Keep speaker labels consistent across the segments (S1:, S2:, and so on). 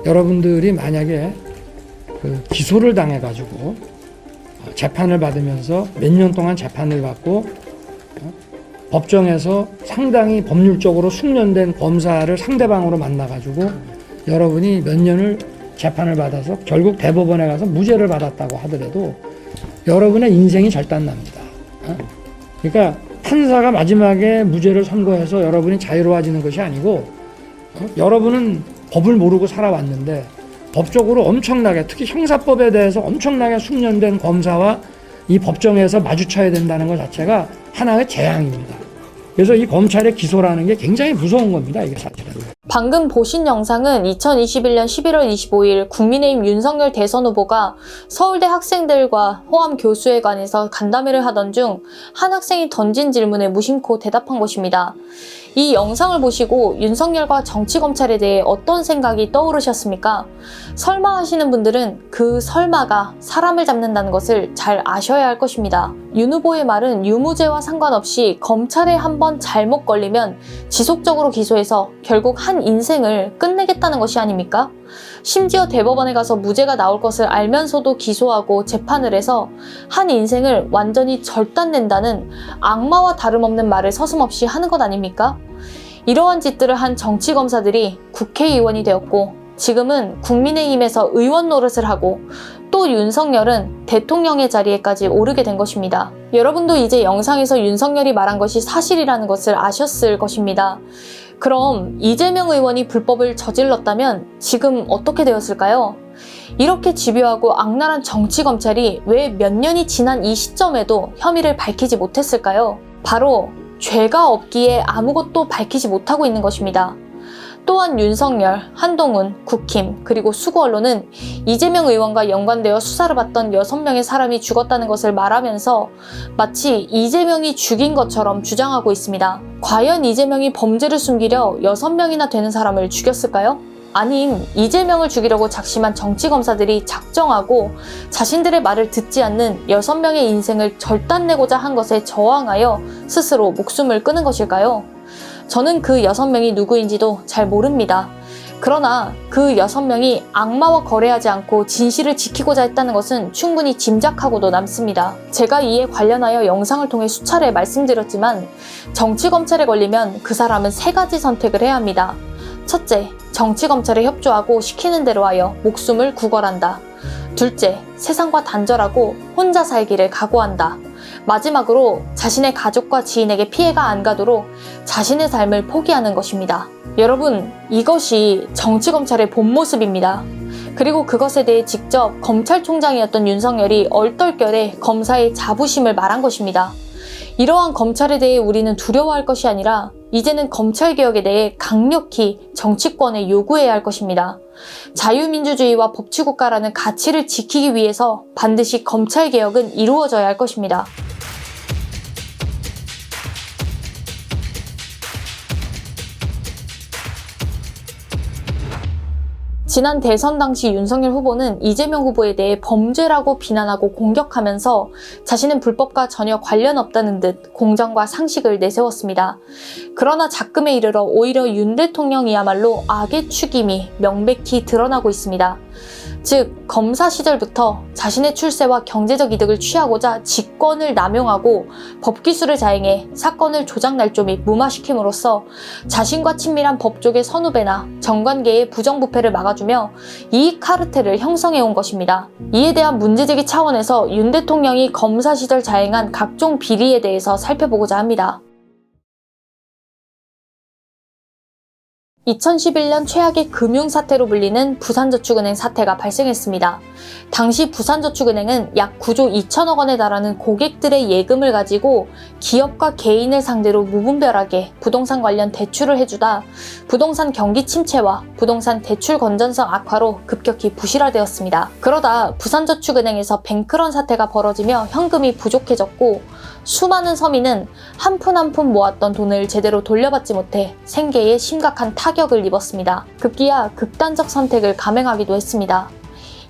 S1: 여러분들이 만약에 그 기소를 당해가지고 재판을 받으면서 몇 년 동안 재판을 받고 법정에서 상당히 법률적으로 숙련된 검사를 상대방으로 만나가지고 여러분이 몇 년을 재판을 받아서 결국 대법원에 가서 무죄를 받았다고 하더라도 여러분의 인생이 절단납니다. 그러니까 판사가 마지막에 무죄를 선고해서 여러분이 자유로워지는 것이 아니고 여러분은 법을 모르고 살아왔는데 법적으로 엄청나게, 특히 형사법에 대해서 엄청나게 숙련된 검사와 이 법정에서 마주쳐야 된다는 것 자체가 하나의 재앙입니다. 그래서 이 검찰의 기소라는 게 굉장히 무서운 겁니다. 이게 사실은.
S2: 방금 보신 영상은 2021년 11월 25일 국민의힘 윤석열 대선 후보가 서울대 학생들과 호암 교수회관에서 간담회를 하던 중 한 학생이 던진 질문에 무심코 대답한 것입니다. 이 영상을 보시고 윤석열과 정치검찰에 대해 어떤 생각이 떠오르셨습니까? 설마 하시는 분들은 그 설마가 사람을 잡는다는 것을 잘 아셔야 할 것입니다. 윤 후보의 말은 유무죄와 상관없이 검찰에 한번 잘못 걸리면 지속적으로 기소해서 결국 한 인생을 끝내겠다는 것이 아닙니까? 심지어 대법원에 가서 무죄가 나올 것을 알면서도 기소하고 재판을 해서 한 인생을 완전히 절단낸다는 악마와 다름없는 말을 서슴없이 하는 것 아닙니까? 이러한 짓들을 한 정치검사들이 국회의원이 되었고 지금은 국민의힘에서 의원 노릇을 하고 또 윤석열은 대통령의 자리에까지 오르게 된 것입니다. 여러분도 이제 영상에서 윤석열이 말한 것이 사실이라는 것을 아셨을 것입니다. 그럼 이재명 의원이 불법을 저질렀다면 지금 어떻게 되었을까요? 이렇게 집요하고 악랄한 정치검찰이 왜 몇 년이 지난 이 시점에도 혐의를 밝히지 못했을까요? 바로 죄가 없기에 아무것도 밝히지 못하고 있는 것입니다. 또한 윤석열, 한동훈, 국힘, 그리고 수구 언론은 이재명 의원과 연관되어 수사를 받던 6명의 사람이 죽었다는 것을 말하면서 마치 이재명이 죽인 것처럼 주장하고 있습니다. 과연 이재명이 범죄를 숨기려 6명이나 되는 사람을 죽였을까요? 아님 이재명을 죽이려고 작심한 정치검사들이 작정하고 자신들의 말을 듣지 않는 6명의 인생을 절단내고자 한 것에 저항하여 스스로 목숨을 끊은 것일까요? 저는 그 6명이 누구인지도 잘 모릅니다. 그러나 그 6명이 악마와 거래하지 않고 진실을 지키고자 했다는 것은 충분히 짐작하고도 남습니다. 제가 이에 관련하여 영상을 통해 수차례 말씀드렸지만 정치검찰에 걸리면 그 사람은 3가지 선택을 해야 합니다. 첫째, 정치검찰에 협조하고 시키는 대로 하여 목숨을 구걸한다. 둘째, 세상과 단절하고 혼자 살기를 각오한다. 마지막으로 자신의 가족과 지인에게 피해가 안 가도록 자신의 삶을 포기하는 것입니다. 여러분, 이것이 정치검찰의 본 모습입니다. 그리고 그것에 대해 직접 검찰총장이었던 윤석열이 얼떨결에 검사의 자부심을 말한 것입니다. 이러한 검찰에 대해 우리는 두려워할 것이 아니라 이제는 검찰개혁에 대해 강력히 정치권에 요구해야 할 것입니다. 자유민주주의와 법치국가라는 가치를 지키기 위해서 반드시 검찰개혁은 이루어져야 할 것입니다. 지난 대선 당시 윤석열 후보는 이재명 후보에 대해 범죄라고 비난하고 공격하면서 자신은 불법과 전혀 관련 없다는 듯 공정과 상식을 내세웠습니다. 그러나 작금에 이르러 오히려 윤 대통령이야말로 악의 축임이 명백히 드러나고 있습니다. 즉, 검사 시절부터 자신의 출세와 경제적 이득을 취하고자 직권을 남용하고 법기술을 자행해 사건을 조작 날조 및 무마시킴으로써 자신과 친밀한 법조계 선후배나 정관계의 부정부패를 막아주며 이익 카르텔을 형성해온 것입니다. 이에 대한 문제제기 차원에서 윤 대통령이 검사 시절 자행한 각종 비리에 대해서 살펴보고자 합니다. 2011년 최악의 금융사태로 불리는 부산저축은행 사태가 발생했습니다. 당시 부산저축은행은 약 9조 2천억 원에 달하는 고객들의 예금을 가지고 기업과 개인을 상대로 무분별하게 부동산 관련 대출을 해주다 부동산 경기 침체와 부동산 대출 건전성 악화로 급격히 부실화되었습니다. 그러다 부산저축은행에서 뱅크런 사태가 벌어지며 현금이 부족해졌고 수많은 서민은 한 푼 한 푼 모았던 돈을 제대로 돌려받지 못해 생계에 심각한 타격을 입었습니다. 급기야 극단적 선택을 감행하기도 했습니다.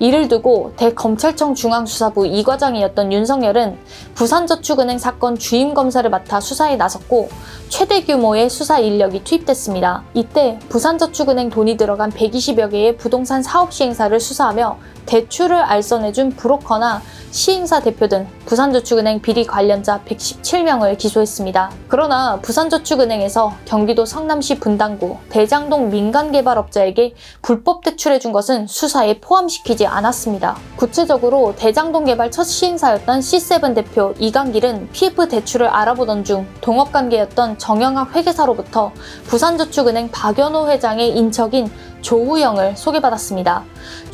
S2: 이를 두고 대검찰청 중앙수사부 2과장이었던 윤석열은 부산저축은행 사건 주임검사를 맡아 수사에 나섰고 최대 규모의 수사 인력이 투입됐습니다. 이때 부산저축은행 돈이 들어간 120여 개의 부동산 사업 시행사를 수사하며 대출을 알선해준 브로커나 시행사 대표 등 부산저축은행 비리 관련자 117명을 기소했습니다. 그러나 부산저축은행에서 경기도 성남시 분당구 대장동 민간개발업자에게 불법 대출해준 것은 수사에 포함시키지 않았습니다. 구체적으로 대장동 개발 첫 시행사였던 C7 대표 이강길은 PF 대출을 알아보던 중 동업관계였던 정영학 회계사로부터 부산저축은행 박연호 회장의 인척인 조우영을 소개받았습니다.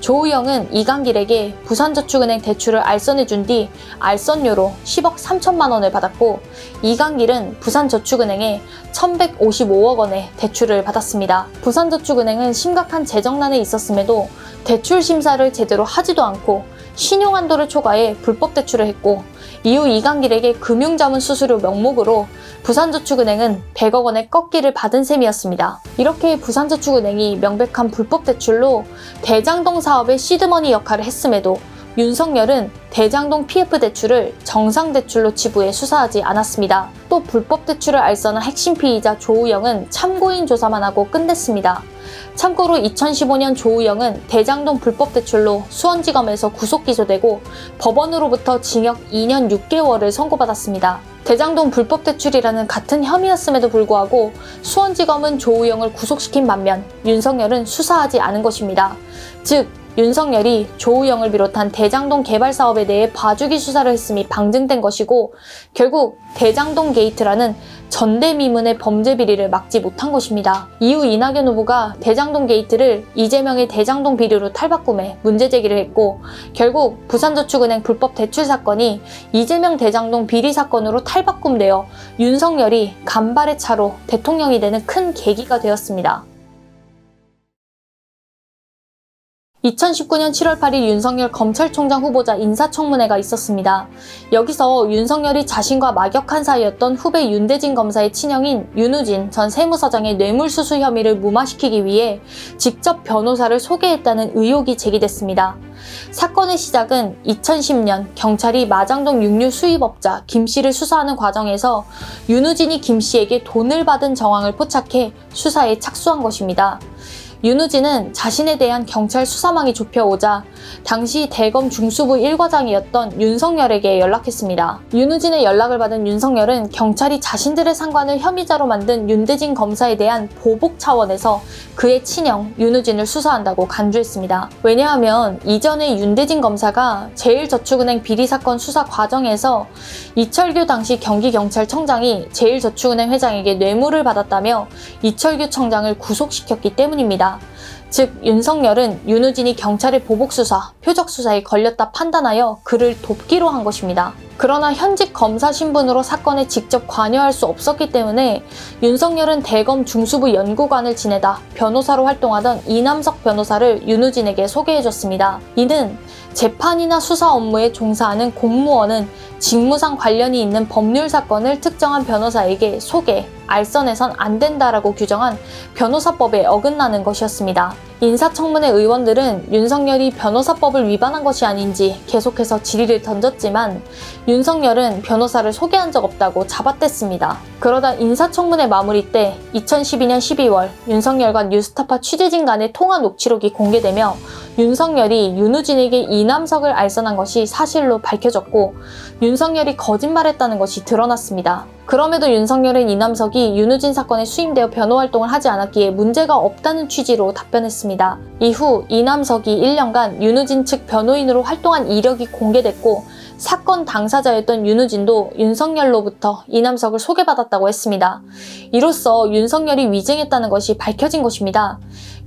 S2: 조우영은 이강길에게 부산저축은행 대출을 알선해준 뒤 알선료로 10억 3천만 원을 받았고 이강길은 부산저축은행에 1155억 원의 대출을 받았습니다. 부산저축은행은 심각한 재정난에 있었음에도 대출 심사를 제대로 하지도 않고 신용한도를 초과해 불법 대출을 했고 이후 이강길에게 금융자문 수수료 명목으로 부산저축은행은 100억 원의 꺾기를 받은 셈이었습니다. 이렇게 부산저축은행이 명백한 불법 대출로 대장동 사업의 시드머니 역할을 했음에도 윤석열은 대장동 PF 대출을 정상 대출로 치부해 수사하지 않았습니다. 또 불법 대출을 알선한 핵심 피의자 조우영은 참고인 조사만 하고 끝냈습니다. 참고로 2015년 조우영은 대장동 불법 대출로 수원지검에서 구속 기소되고 법원으로부터 징역 2년 6개월을 선고받았습니다. 대장동 불법 대출이라는 같은 혐의였음에도 불구하고 수원지검은 조우영을 구속시킨 반면 윤석열은 수사하지 않은 것입니다. 즉 윤석열이 조우영을 비롯한 대장동 개발 사업에 대해 봐주기 수사를 했음이 방증된 것이고 결국 대장동 게이트라는 전대미문의 범죄 비리를 막지 못한 것입니다. 이후 이낙연 후보가 대장동 게이트를 이재명의 대장동 비리로 탈바꿈해 문제 제기를 했고 결국 부산저축은행 불법 대출 사건이 이재명 대장동 비리 사건으로 탈바꿈되어 윤석열이 간발의 차로 대통령이 되는 큰 계기가 되었습니다. 2019년 7월 8일 윤석열 검찰총장 후보자 인사청문회가 있었습니다. 여기서 윤석열이 자신과 막역한 사이였던 후배 윤대진 검사의 친형인 윤우진 전 세무서장의 뇌물수수 혐의를 무마시키기 위해 직접 변호사를 소개했다는 의혹이 제기됐습니다. 사건의 시작은 2010년 경찰이 마장동 육류 수입업자 김 씨를 수사하는 과정에서 윤우진이 김 씨에게 돈을 받은 정황을 포착해 수사에 착수한 것입니다. 윤우진은 자신에 대한 경찰 수사망이 좁혀오자 당시 대검 중수부 1과장이었던 윤석열에게 연락했습니다. 윤우진의 연락을 받은 윤석열은 경찰이 자신들의 상관을 혐의자로 만든 윤대진 검사에 대한 보복 차원에서 그의 친형 윤우진을 수사한다고 간주했습니다. 왜냐하면 이전에 윤대진 검사가 제일저축은행 비리 사건 수사 과정에서 이철규 당시 경기경찰청장이 제일저축은행 회장에게 뇌물을 받았다며 이철규 청장을 구속시켰기 때문입니다. 즉 윤석열은 윤우진이 경찰의 보복수사, 표적수사에 걸렸다 판단하여 그를 돕기로 한 것입니다. 그러나 현직 검사 신분으로 사건에 직접 관여할 수 없었기 때문에 윤석열은 대검 중수부 연구관을 지내다 변호사로 활동하던 이남석 변호사를 윤우진에게 소개해줬습니다. 이는 재판이나 수사 업무에 종사하는 공무원은 직무상 관련이 있는 법률 사건을 특정한 변호사에게 소개, 알선해선 안 된다라고 규정한 변호사법에 어긋나는 것이었습니다. 인사청문회 의원들은 윤석열이 변호사법을 위반한 것이 아닌지 계속해서 질의를 던졌지만 윤석열은 변호사를 소개한 적 없다고 잡아댔습니다. 그러다 인사청문회 마무리 때 2012년 12월 윤석열과 뉴스타파 취재진 간의 통화 녹취록이 공개되며 윤석열이 윤우진에게 이남석을 알선한 것이 사실로 밝혀졌고 윤석열이 거짓말했다는 것이 드러났습니다. 그럼에도 윤석열은 이남석이 윤우진 사건에 수임되어 변호 활동을 하지 않았기에 문제가 없다는 취지로 답변했습니다. 이후 이남석이 1년간 윤우진 측 변호인으로 활동한 이력이 공개됐고 사건 당사자였던 윤우진도 윤석열로부터 이남석을 소개받았다고 했습니다. 이로써 윤석열이 위증했다는 것이 밝혀진 것입니다.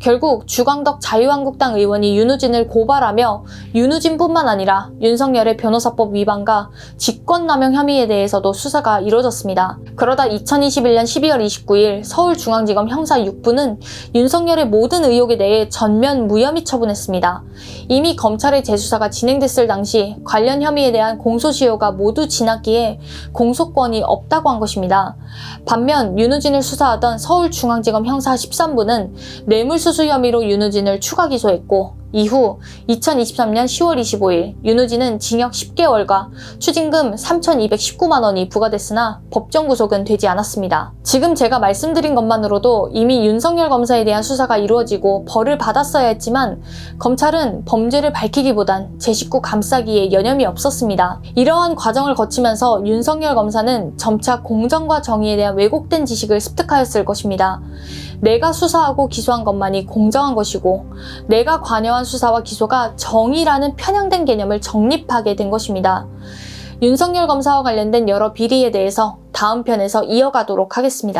S2: 결국 주광덕 자유한국당 의원이 윤우진을 고발하며 윤우진뿐만 아니라 윤석열의 변호사법 위반과 직권남용 혐의에 대해서도 수사가 이루어졌습니다. 그러다 2021년 12월 29일 서울중앙지검 형사 6부는 윤석열의 모든 의혹에 대해 전면 무혐의 처분했습니다. 이미 검찰의 재수사가 진행됐을 당시 관련 혐의에 대한 공소시효가 모두 지났기에 공소권이 없다고 한 것입니다. 반면 윤우진을 수사하던 서울중앙지검 형사 13부는 뇌물수수 혐의로 윤우진을 추가 기소했고 이후 2023년 10월 25일 윤우진은 징역 10개월과 추징금 3,219만 원이 부과됐으나 법정 구속은 되지 않았습니다. 지금 제가 말씀드린 것만으로도 이미 윤석열 검사에 대한 수사가 이루어지고 벌을 받았어야 했지만 검찰은 범죄를 밝히기보단 제 식구 감싸기에 여념이 없었습니다. 이러한 과정을 거치면서 윤석열 검사는 점차 공정과 정의에 대한 왜곡된 지식을 습득하였을 것입니다. 내가 수사하고 기소한 것만이 공정한 것이고 내가 관여한 수사와 기소가 정의라는 편향된 개념을 정립하게 된 것입니다. 윤석열 검사와 관련된 여러 비리에 대해서 다음 편에서 이어가도록 하겠습니다.